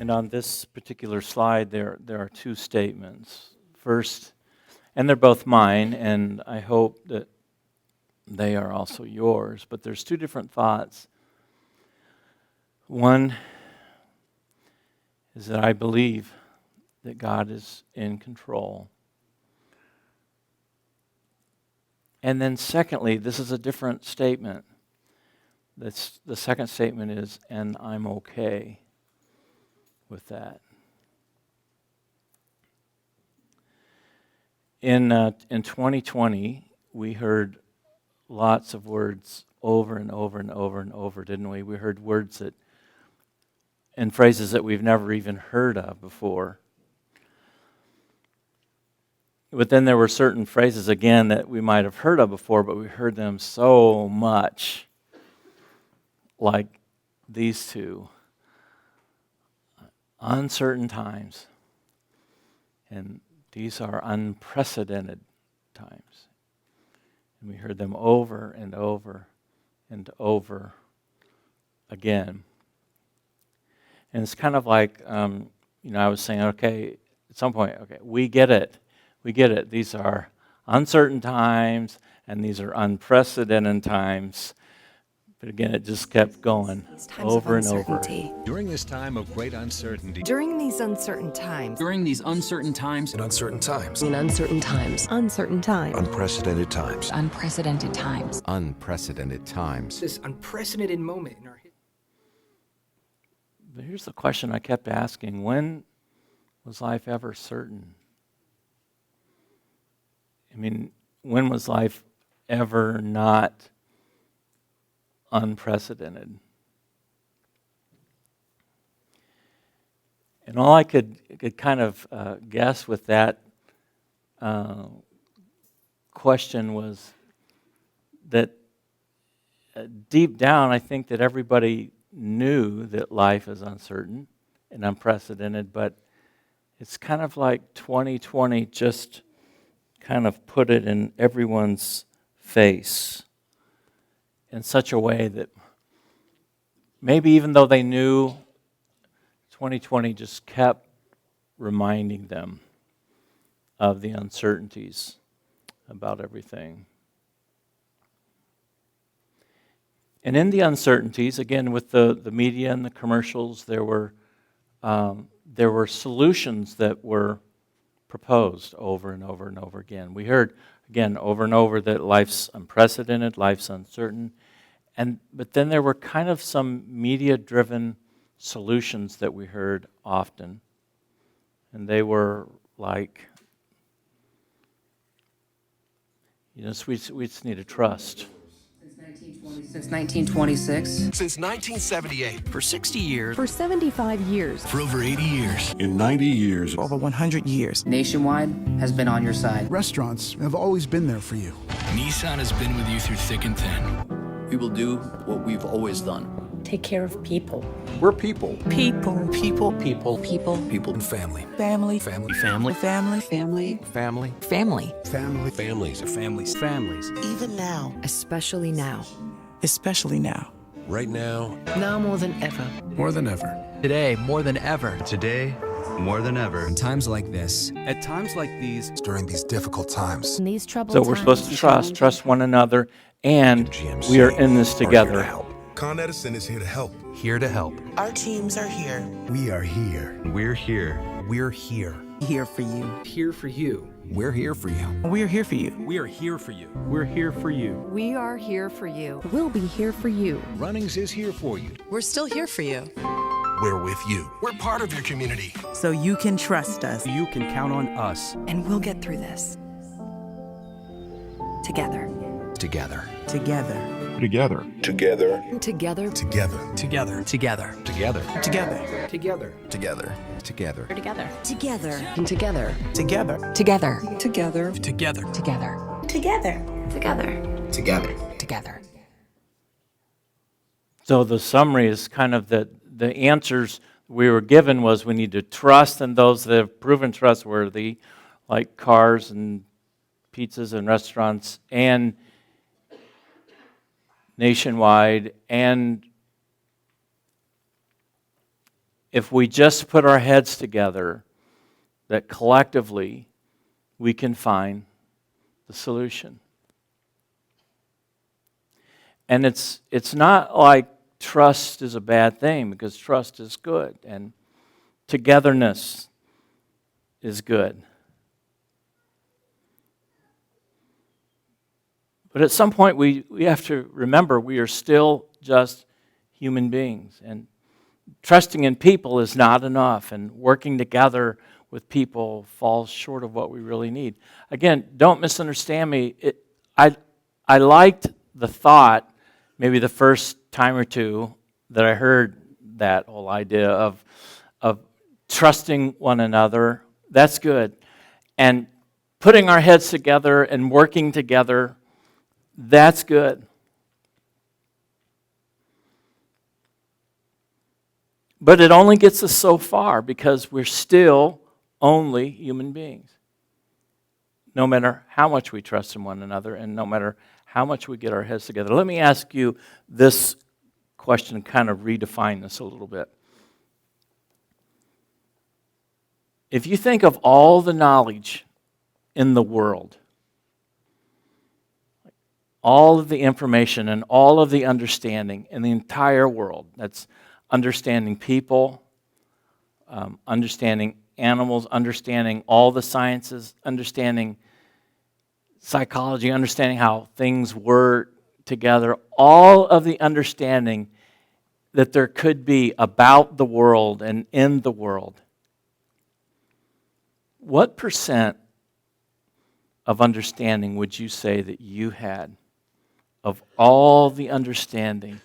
And on this particular slide, there are two statements. First, and they're both mine, and I hope that they are also yours, but there's two different thoughts. One is that I believe that God is in control. And then secondly, this is a different statement. The second statement is, and I'm okay with that. In 2020, we heard lots of words over and over and over and over, didn't we? We heard words and phrases that we've never even heard of before. But then there were certain phrases, again, that we might have heard of before, but we heard them so much, like these two. Uncertain times. And these are unprecedented times. And we heard them over and over and over again. And it's kind of like, I was saying, okay, at some point, okay, we get it. We get it. These are uncertain times, and these are unprecedented times. But again, it just kept going over and over. During this time of great uncertainty. During these uncertain times. During these uncertain times. In uncertain times. In uncertain times. Uncertain times. Unprecedented times. Unprecedented times. Unprecedented times. This unprecedented moment in our history. But here's the question I kept asking. When was life ever certain? I mean, when was life ever not unprecedented? And all I could kind of guess with that question was that deep down, I think that everybody knew that life is uncertain and unprecedented, but it's kind of like 2020 just kind of put it in everyone's face in such a way that maybe even though they knew, 2020 just kept reminding them of the uncertainties about everything. And in the uncertainties, again, with the media and the commercials, there were solutions that were proposed over and over and over again. We heard, again, over and over that life's unprecedented, life's uncertain. But then there were kind of some media-driven solutions that we heard often. And they were like, we just need to trust. Since 1926. Since 1978. For 60 years. For 75 years. For over 80 years. In 90 years. Over 100 years. Nationwide has been on your side. Restaurants have always been there for you. Nissan has been with you through thick and thin. We will do what we've always done. Take care of people. We're people. People. People. People. People. People. And family. Family. Family. Family. Family. Family. Family. Family. Family. Families. Families. Families. Even now. Especially now. Especially now. Right now. Now more than ever. More than ever. Today, more than ever. Today, more than ever. In times like this. At times like these. During these difficult times. In these troubled So we're supposed to trust one another, and we are in this together. Con Edison is here to help. Here to help. Our teams are here. We are here. We're here. We're here. Here for you. Here for you. We're here for you. We're here for you. We are here for you. We're here for you. We are here for you. We'll be here for you. Runnings is here for you. We're still here for you. We're with you. We're part of your community. So you can trust us. You can count on us. And we'll get through this. Together. Together. Together. Together. Together. Together. Together. Together. Together. Together. Together. Together. Together. Together. Together. Together. And together. Together. Together. Together. Together. Together. Together. Together. Together. Together. So the summary is kind of that the answers we were given was we need to trust in those that have proven trustworthy, like cars and pizzas and restaurants and Nationwide and if we just put our heads together, that collectively we can find the solution. And it's not like trust is a bad thing, because trust is good and togetherness is good. But at some point we have to remember we are still just human beings, and trusting in people is not enough, and working together with people falls short of what we really need. Again, don't misunderstand me. I liked the thought, maybe the first time or two that I heard that whole idea of trusting one another. That's good. And putting our heads together and working together, that's good. But it only gets us so far, because we're still only human beings. No matter how much we trust in one another, and no matter how much we get our heads together. Let me ask you this question and kind of redefine this a little bit. If you think of all the knowledge in the world, all of the information and all of the understanding in the entire world, that's understanding people, understanding animals, understanding all the sciences, understanding psychology, understanding how things work together, all of the understanding that there could be about the world and in the world. What percent of understanding would you say that you had of all the understanding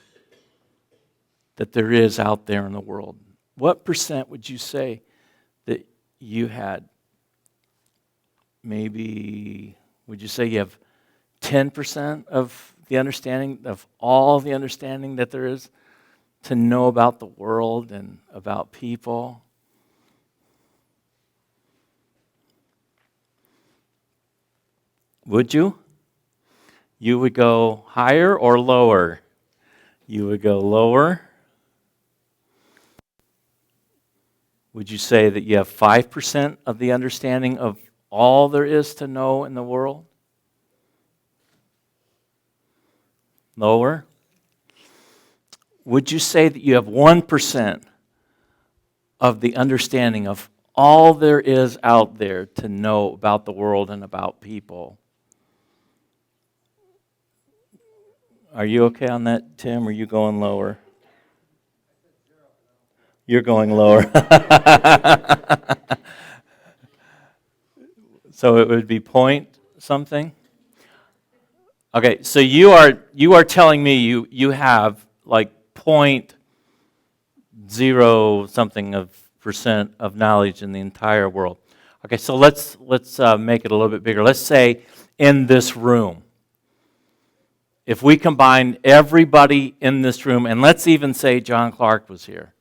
that there is out there in the world? What percent would you say that you had? Maybe, would you say you have 10% of the understanding, of all the understanding that there is to know about the world and about people? Would you? You would go higher or lower? You would go lower? Would you say that you have 5% of the understanding of all there is to know in the world? Lower? Would you say that you have 1% of the understanding of all there is out there to know about the world and about people? Are you okay on that, Tim? Or are you going lower? You're going lower. So it would be point something? Okay, so you are telling me you have like 0.0 something of percent of knowledge in the entire world. Okay, so let's make it a little bit bigger. Let's say in this room, if we combine everybody in this room, and let's even say John Clark was here.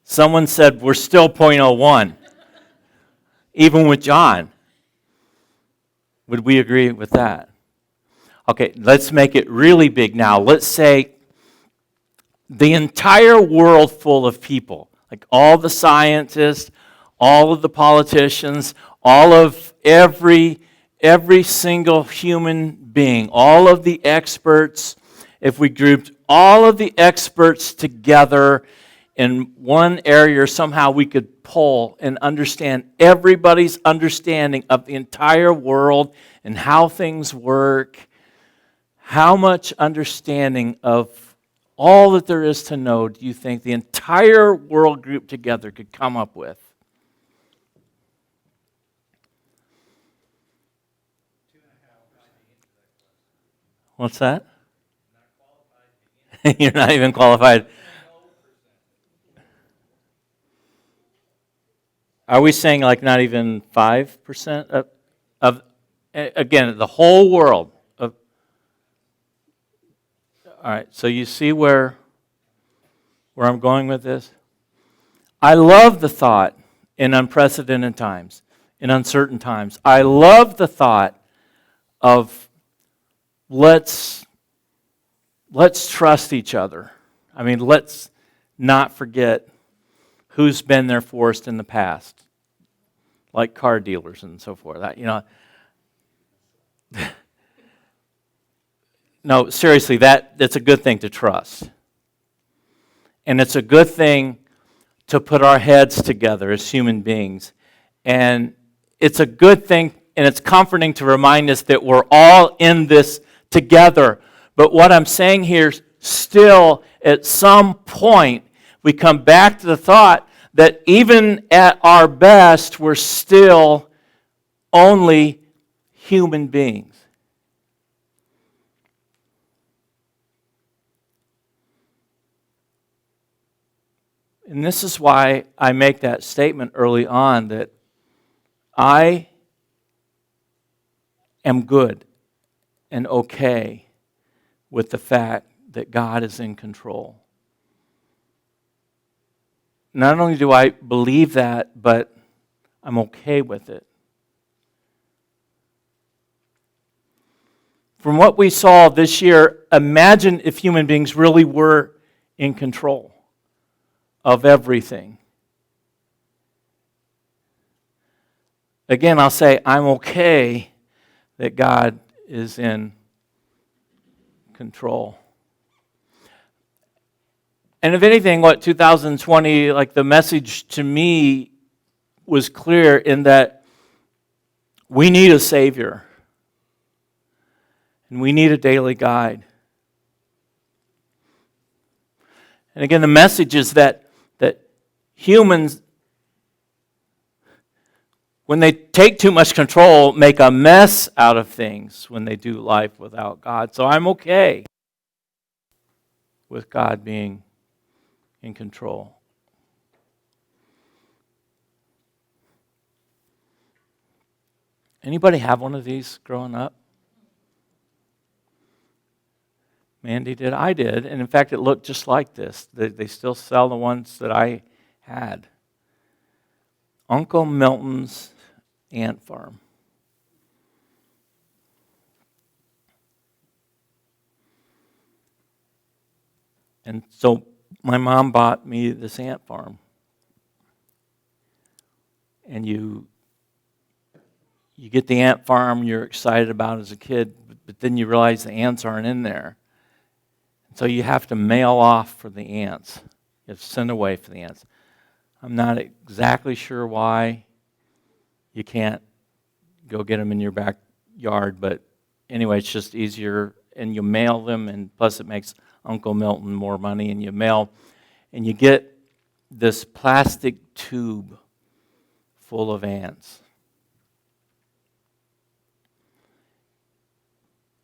Someone said we're still 0.01, even with John. Would we agree with that? Okay, let's make it really big now. Let's say the entire world full of people, like all the scientists, all of the politicians, all of every single human being, all of the experts, if we grouped all of the experts together in one area, or somehow we could pull and understand everybody's understanding of the entire world and how things work, how much understanding of all that there is to know do you think the entire world group together could come up with? What's that? You're not even qualified. Are we saying like not even 5% of again, the whole world? All right, so you see where I'm going with this? I love the thought in unprecedented times, in uncertain times. I love the thought of let's trust each other. I mean, let's not forget who's been there for us in the past, like car dealers and so forth. No, seriously, that's a good thing to trust. And it's a good thing to put our heads together as human beings. And it's a good thing, and it's comforting to remind us that we're all in this together. But what I'm saying here, still, at some point, we come back to the thought that even at our best, we're still only human beings. And this is why I make that statement early on that I am good and okay with the fact that God is in control. Not only do I believe that, but I'm okay with it. From what we saw this year, imagine if human beings really were in control of everything. Again, I'll say I'm okay that God is in control. And if anything, what 2020, like the message to me was clear in that we need a Savior. And we need a daily guide. And again, the message is that humans, when they take too much control, make a mess out of things when they do life without God. So I'm okay with God being in control. Anybody have one of these growing up? Mandy did, I did, and in fact it looked just like this. They still sell the ones that I had. Uncle Milton's Ant Farm. And so my mom bought me this ant farm. And you get the ant farm you're excited about as a kid, but then you realize the ants aren't in there. So you have to mail off for the ants. You have to send away for the ants. I'm not exactly sure why you can't go get them in your backyard, but anyway, it's just easier, and you mail them, and plus it makes Uncle Milton more money, and you mail, and you get this plastic tube full of ants.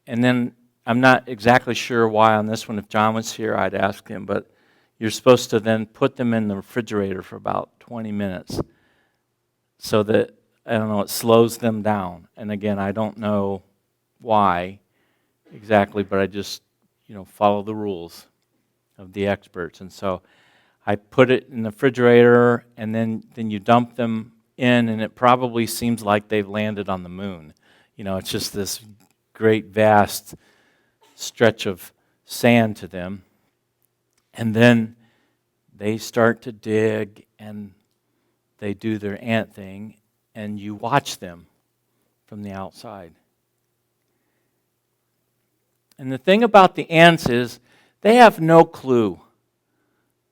And then I'm not exactly sure why on this one. If John was here, I'd ask him, but you're supposed to then put them in the refrigerator for about 20 minutes so that, I don't know, it slows them down. And again, I don't know why exactly, but I just, follow the rules of the experts. And so I put it in the refrigerator, and then you dump them in, and it probably seems like they've landed on the moon. It's just this great, vast stretch of sand to them. And then they start to dig, and they do their ant thing, and you watch them from the outside. And the thing about the ants is they have no clue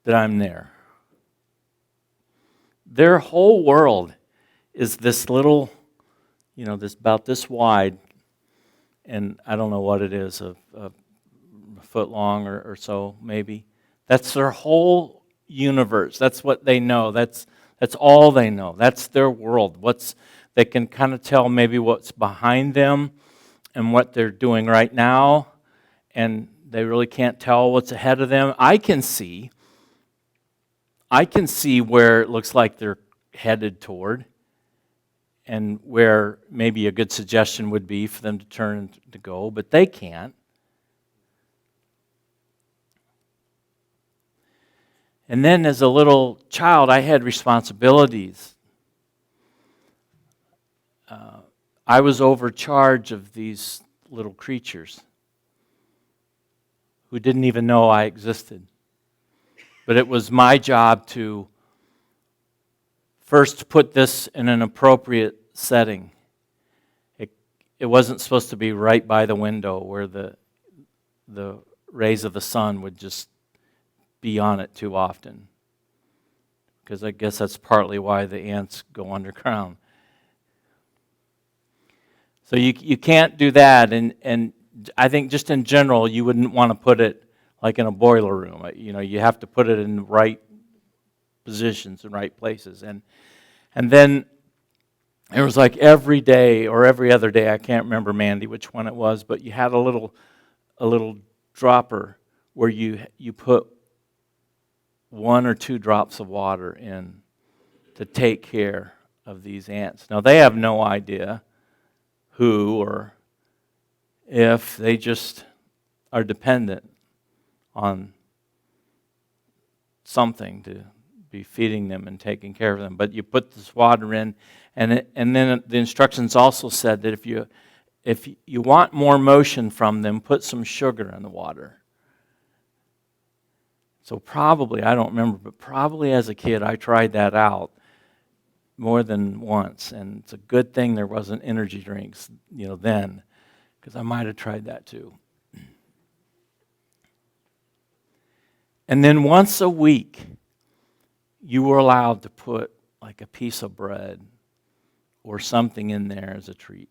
that I'm there. Their whole world is this little, this about this wide, and I don't know what it is, a foot long or so maybe. That's their whole universe. That's what they know. That's all they know. That's their world. They can kind of tell maybe what's behind them and what they're doing right now, and they really can't tell what's ahead of them. I can see where it looks like they're headed toward, and where maybe a good suggestion would be for them to turn to go, but they can't. And then as a little child, I had responsibilities. I was overcharge of these little creatures who didn't even know I existed. But it was my job to first put this in an appropriate setting. It wasn't supposed to be right by the window where the rays of the sun would just be on it too often. Because I guess that's partly why the ants go underground. So you can't do that, and I think just in general you wouldn't want to put it like in a boiler room. You have to put it in the right positions and right places. And then it was like every day or every other day, I can't remember, Mandy, which one it was, but you had a little dropper where you put 1 or 2 drops of water in to take care of these ants. Now, they have no idea who or if, they just are dependent on something to be feeding them and taking care of them. But you put this water in, and then the instructions also said that if you want more motion from them, put some sugar in the water. So probably, I don't remember, but probably as a kid I tried that out more than once, and it's a good thing there wasn't energy drinks, then, because I might have tried that too. And then once a week, you were allowed to put like a piece of bread or something in there as a treat.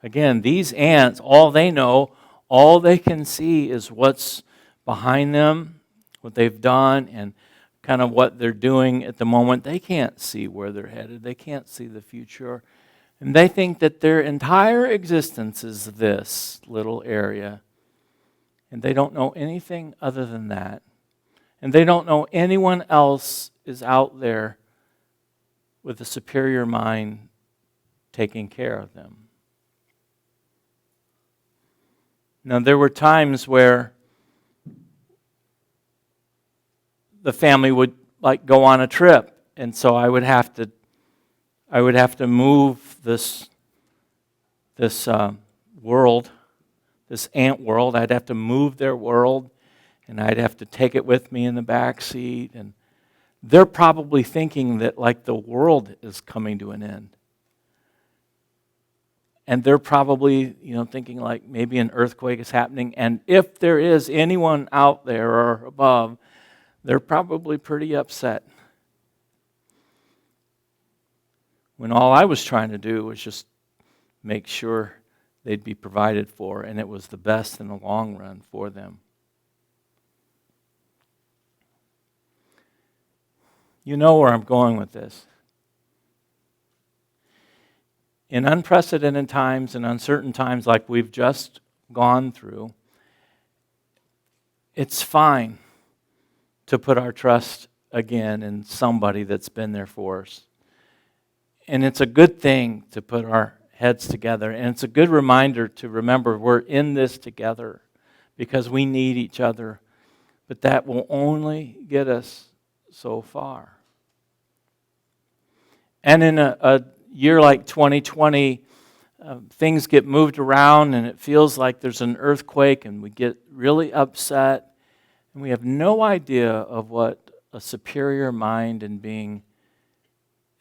Again, these ants, all they know, all they can see is what's behind them, what they've done, and kind of what they're doing at the moment. They can't see where they're headed. They can't see the future. And they think that their entire existence is this little area. And they don't know anything other than that. And they don't know anyone else is out there with a superior mind taking care of them. Now, there were times where the family would go on a trip, and so I would have to move this world, this ant world. I'd have to move their world, and I'd have to take it with me in the back seat. And they're probably thinking that the world is coming to an end. And they're probably, thinking maybe an earthquake is happening. And if there is anyone out there or above, they're probably pretty upset. When all I was trying to do was just make sure they'd be provided for, and it was the best in the long run for them. You know where I'm going with this. In unprecedented times and uncertain times like we've just gone through, it's fine to put our trust again in somebody that's been there for us. And it's a good thing to put our heads together. And it's a good reminder to remember we're in this together because we need each other. But that will only get us so far. And in a year like 2020, things get moved around and it feels like there's an earthquake and we get really upset and we have no idea of what a superior mind and being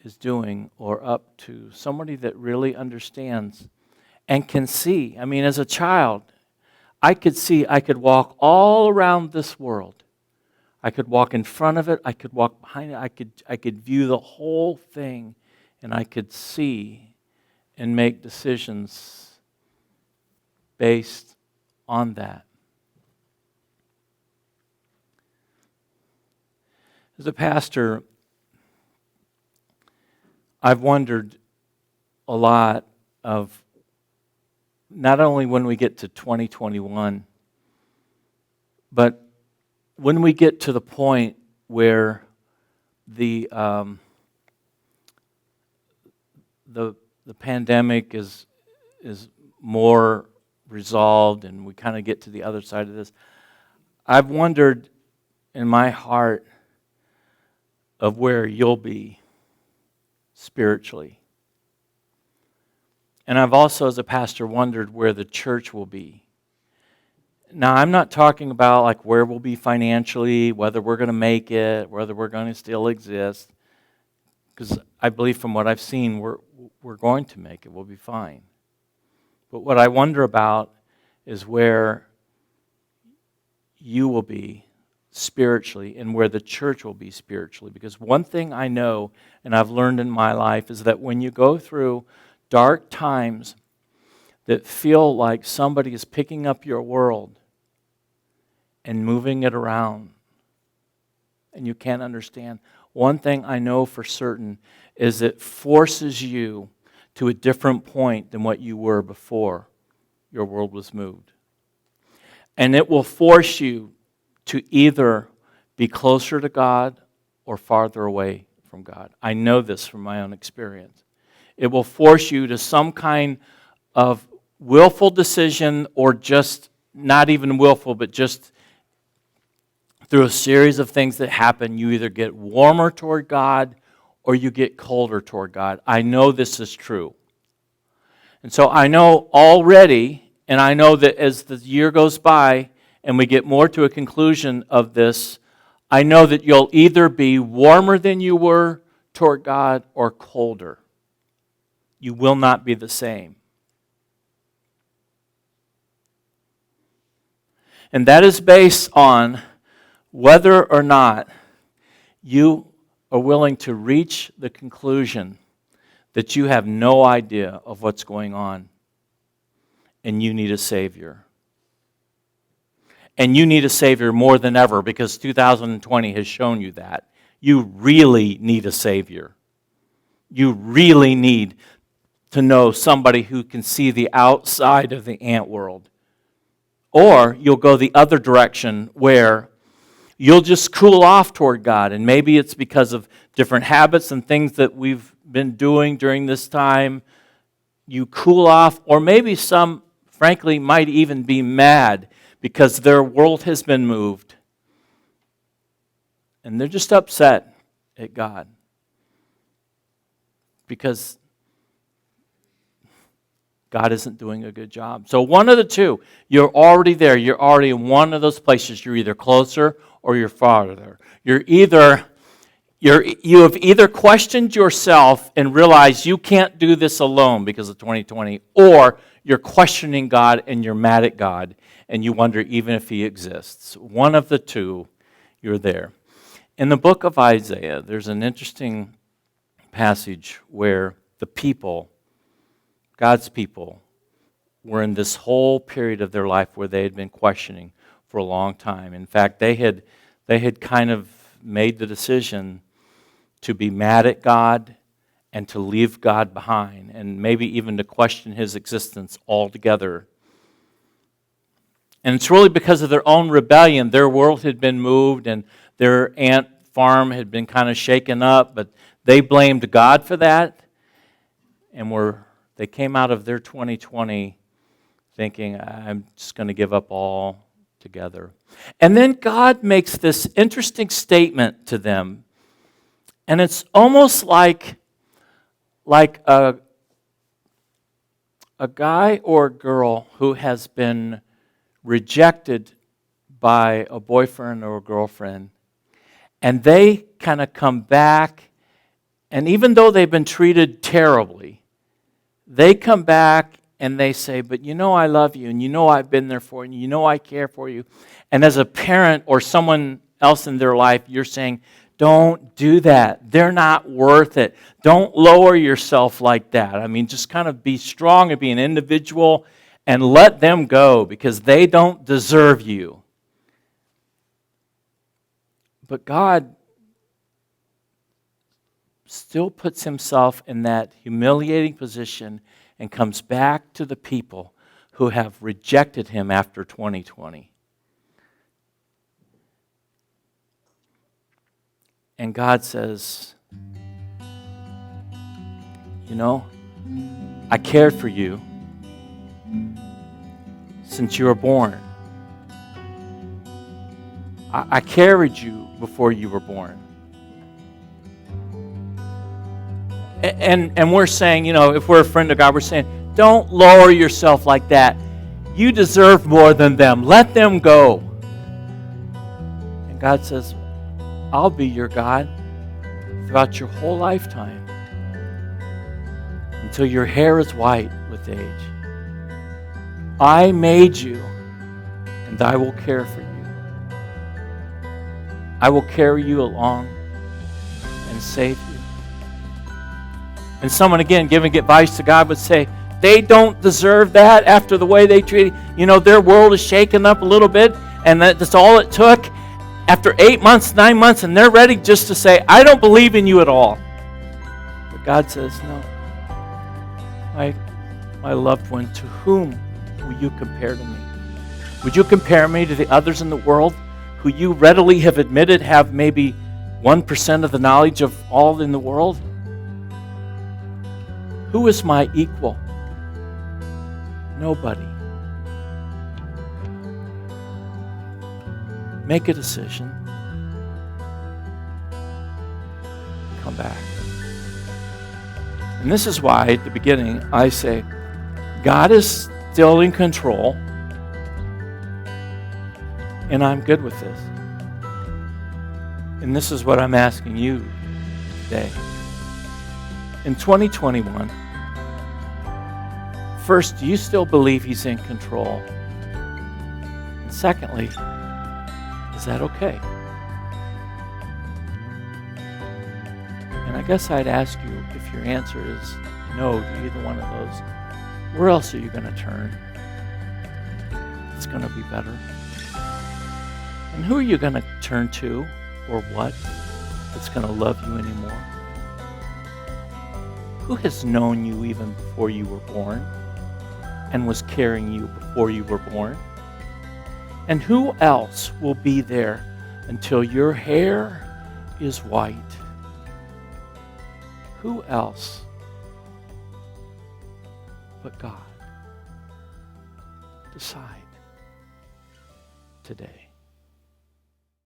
is doing or up to. Somebody that really understands and can see. I mean, as a child, I could see, I could walk all around this world. I could walk in front of it, I could walk behind it, I could view the whole thing, and I could see and make decisions based on that. As a pastor, I've wondered a lot of not only when we get to 2021, but when we get to the point where the pandemic is more resolved and we kind of get to the other side of this, I've wondered in my heart of where you'll be spiritually. And I've also, as a pastor, wondered where the church will be. Now, I'm not talking about like where we'll be financially, whether we're going to make it, whether we're going to still exist. Because I believe from what I've seen, we're going to make it. We'll be fine. But what I wonder about is where you will be spiritually and where the church will be spiritually. Because one thing I know and I've learned in my life is that when you go through dark times that feel like somebody is picking up your world and moving it around and you can't understand, one thing I know for certain is it forces you to a different point than what you were before your world was moved. And it will force you to either be closer to God or farther away from God. I know this from my own experience. It will force you to some kind of willful decision, or just not even willful, but just through a series of things that happen, you either get warmer toward God or you get colder toward God. I know this is true. And so I know already, and I know that as the year goes by and we get more to a conclusion of this, I know that you'll either be warmer than you were toward God or colder. You will not be the same. And that is based on whether or not you are willing to reach the conclusion that you have no idea of what's going on and you need a Savior. And you need a Savior more than ever, because 2020 has shown you that. You really need a Savior. You really need to know somebody who can see the outside of the ant world. Or you'll go the other direction where you'll just cool off toward God. And maybe it's because of different habits and things that we've been doing during this time. You cool off, or maybe some, frankly, might even be mad because their world has been moved. And they're just upset at God. Because God isn't doing a good job. So one of the two, you're already there. You're already in one of those places. You're either closer or you're farther. You have either questioned yourself and realized you can't do this alone because of 2020, or you're questioning God and you're mad at God and you wonder even if He exists. One of the two, you're there. In the book of Isaiah, there's an interesting passage where the people, God's people, were in this whole period of their life where they had been questioning for a long time. In fact, they had kind of made the decision to be mad at God and to leave God behind, and maybe even to question His existence altogether. And it's really because of their own rebellion. Their world had been moved and their ant farm had been kind of shaken up, but they blamed God for that, and they came out of their 2020 thinking, I'm just going to give up all together. And then God makes this interesting statement to them, and it's almost like a guy or a girl who has been rejected by a boyfriend or a girlfriend, and they kind of come back, and even though they've been treated terribly, they come back and they say, but you know I love you, and you know I've been there for you, and you know I care for you. And as a parent or someone else in their life, you're saying, don't do that. They're not worth it. Don't lower yourself like that. I mean, just kind of be strong and be an individual and let them go because they don't deserve you. But God still puts Himself in that humiliating position and comes back to the people who have rejected Him after 2020. And God says, you know, I cared for you since you were born. I carried you before you were born. And we're saying, you know, if we're a friend of God, we're saying, don't lower yourself like that. You deserve more than them. Let them go. And God says, I'll be your God throughout your whole lifetime until your hair is white with age. I made you, and I will care for you. I will carry you along and save you. And someone, again, giving advice to God would say, they don't deserve that after the way they treated. Their world is shaken up a little bit, and that's all it took. After 8 months, 9 months, and they're ready just to say, I don't believe in you at all. But God says, no. My loved one, to whom will you compare to me? Would you compare me to the others in the world who you readily have admitted have maybe 1% of the knowledge of all in the world? Who is my equal? Nobody. Make a decision. Come back. And this is why at the beginning I say, God is still in control, and I'm good with this. And this is what I'm asking you today. In 2021, first, do you still believe He's in control? And secondly, is that okay? And I guess I'd ask you, if your answer is no to either one of those, where else are you going to turn? It's going to be better. And who are you going to turn to, or what, that's going to love you anymore? Who has known you even before you were born and was carrying you before you were born? And who else will be there until your hair is white? Who else but God? Decide today.